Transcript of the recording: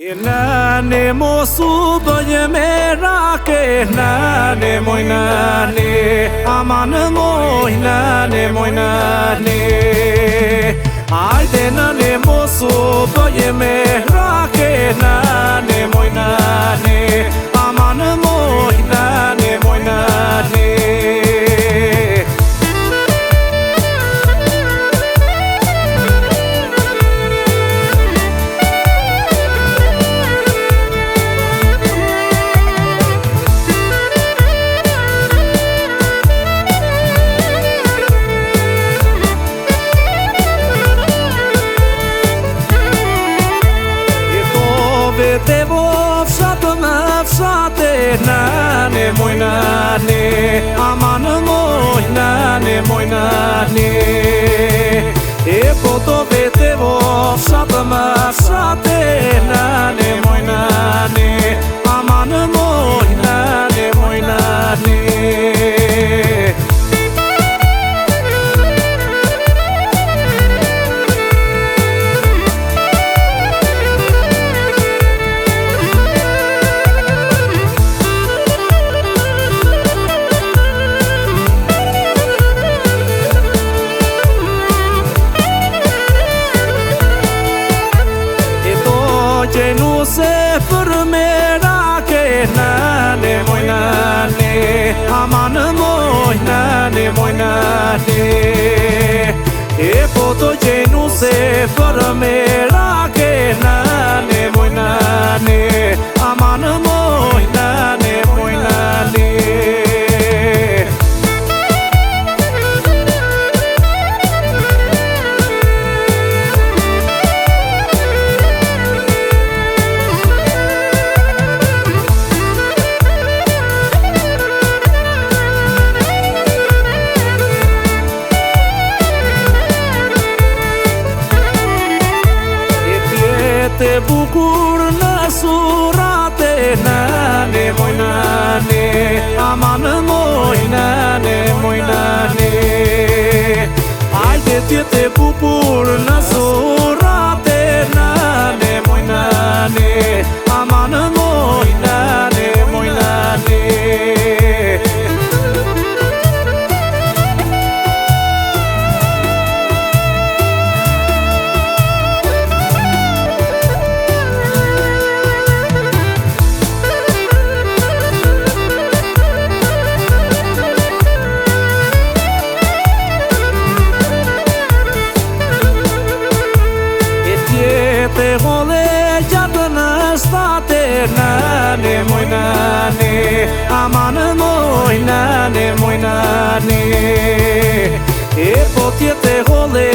Nane mosu bëjë me rake, nane moj nane, aman moj nane moj nane. Ajde nane mosu bëjë me rake, nane moj nane, aman moj nane moj nane. Te vo fshatë me fshate, nane moj nane, aman moj nane moj nane. E po to vete vo fshatë me fshate, nane moj nane, aman moj nane moj nane. Gjenu se për me rake, nane moj nane, aman moj nane moj nane. E po to gjenu se për me rake, nane moj nane, aman moj nane moj nane. Te bukur në surate, nane moj nane, aman moj nane moj nane. Ajde tjete bukur në surate, nane moj nane, aman moj nane moj nane. Te hole gjatë në state, nane moj nane, aman moj nane moj nane. E po tjete hole